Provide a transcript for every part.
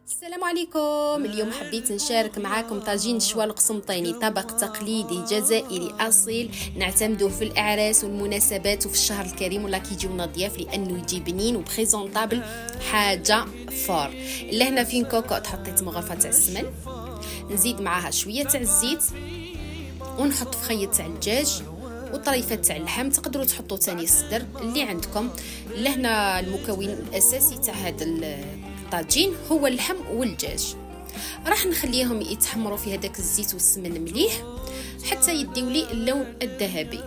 السلام عليكم. اليوم حبيت نشارك معاكم طاجين شوا القسنطيني، طبق تقليدي جزائري اصيل نعتمدوه في الاعراس والمناسبات وفي الشهر الكريم ولا كيجيونا ضياف لانه يجي بنين وبريزونطابل، حاجه فور. لهنا فين كوكوط حطيت مغرفه تاع السمن، نزيد معاها شويه تاع الزيت ونحط في خيط تاع الدجاج وطريفات تاع اللحم. تقدروا تحطوا ثاني الصدر اللي عندكم. لهنا المكون الاساسي تاع هذا الطاجين هو اللحم والدجاج. راح نخليهم يتحمروا في هذاك الزيت والسمن مليح حتى يديو لي اللون الذهبي،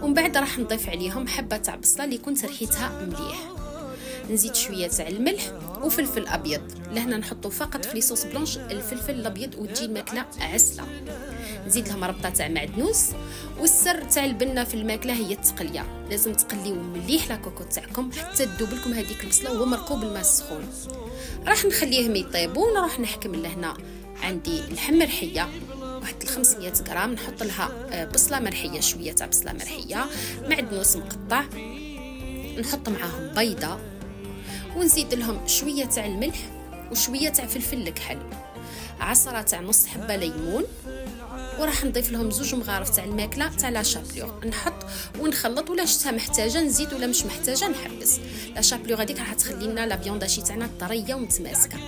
ومن بعد راح نضيف عليهم حبه تاع بصله اللي كنت ريحتها مليح. نزيد شويه تاع الملح وفلفل ابيض. لهنا نحطوا فقط في ليصوص بلونش الفلفل الابيض وتجي الماكله عسله. نزيد لهم ربطه تاع معدنوس. والسر تاع البنه في الماكله هي التقليه، لازم تقليو مليح لاكوكو تاعكم حتى تذوب لكم هذيك البصله وهو مرقوب بالماء السخون. راح نخليهم يطيبوا ونروح نحكم لهنا. عندي اللحم مرحيه واحد 500 غرام، نحط لها بصله مرحيه، شويه تاع بصله مرحيه، معدنوس مقطع، نحط معاهم بيضه، ونزيد لهم شويه تاع الملح وشويه تاع فلفل الكحل، عصره تاع نص حبه ليمون، وراح نضيف لهم 2 مغارف تاع الماكله تاع لا شابلور. نحط ونخلط، ولا شتها محتاجه نزيد ولا مش محتاجه نحبس. لا شابلور هذيك راح تخلي لنا لا فيونداشي تاعنا طريه ومتماسكه.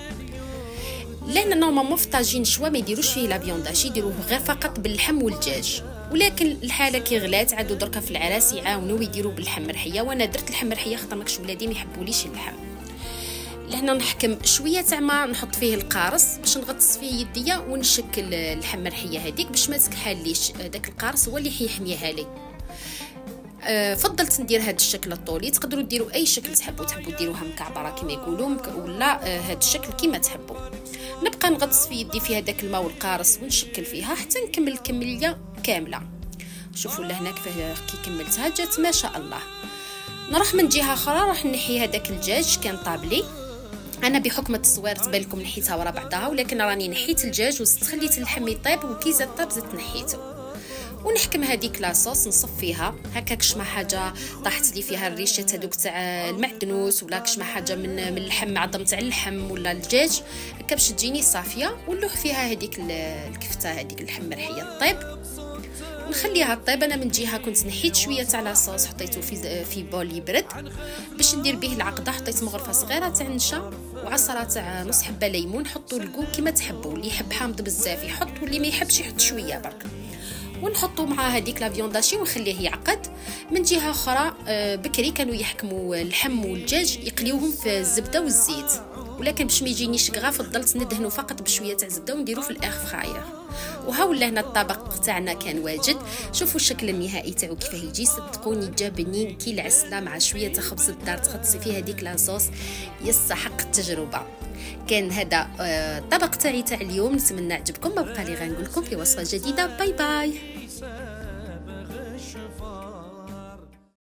لان نورمالمون في طاجين شوا ما يديروش فيه لا فيونداشي، يديروه غير فقط باللحم والدجاج، ولكن الحاله كي غلات عادوا دركا في العراس يعاونوا ويديروا باللحم مرحيه، وانا درت اللحم مرحيه خاطر ماكش ولادي ما يحبوليش اللحم. لهنا نحكم شويه تاع ما نحط فيه القارص باش نغطس فيه يديا ونشكل اللحم مرحيه هذيك باش ما تكحاليش. داك القارص هو اللي يحميها لي. فضلت ندير هذا الشكل الطولي. تقدروا ديروا اي شكل تحبوا ديروها مكعبره كما يقولوا ولا هذا الشكل كما تحبوا. نبقى نغطس في يدي في هذاك الماء والقارص ونشكل فيها حتى نكمل الكميه كامله. شوفوا لهنا كيف كي كملتها جات ما شاء الله. نروح من جهه اخرى راح نحي هذاك الدجاج كان طابلي. انا بحكم التصوير تبان لكم نحيتها ورا بعضها، ولكن راني نحيت الدجاج وخليت اللحم يطيب، وكي زاد طاب زدت نحيته. ونحكم هذيك لاصوص نصفيها هكاك شما حاجه طاحت لي فيها الريشات هذوك تاع المعدنوس، ولا كشما حاجه من اللحم عظم تاع اللحم ولا الدجاج هكا باش تجيني صافيه. ونلوح فيها هذيك الكفته هذيك اللحم مرحيه طيب، نخليها طيب. انا من جهه كنت نحيت شويه تاع لاصوص حطيته في بول يبرد باش ندير به العقده. حطيت مغرفه صغيره تاع نشا وعصره تاع نص حبه ليمون. حطوا الكو كما تحبوا، اللي يحب حامض بزاف يحط واللي ما يحبش يحط شويه برك. ونحطوا مع هذيك لا فيونداشي ونخليه يعقد. من جهه اخرى بكري كانوا يحكموا اللحم والدجاج يقليوهم في الزبده والزيت، ولكن باش ما يجينيش كغا فضلت ندهنوا فقط بشويه تاع زبده ونديروا في الاير فراير. وها ولا هنا الطبق تاعنا كان واجد. شوفوا الشكل النهائي تاعو كيف يجي، صدقوني جا بنين كي العسله مع شويه تاع خبز الدار تغطسي فيه هذيك لاصوص، يستحق التجربه. كان هذا الطبق تاعي تاع اليوم، نتمنى عجبكم. ما بقى لي غنقول لكم في وصفه جديده. باي باي.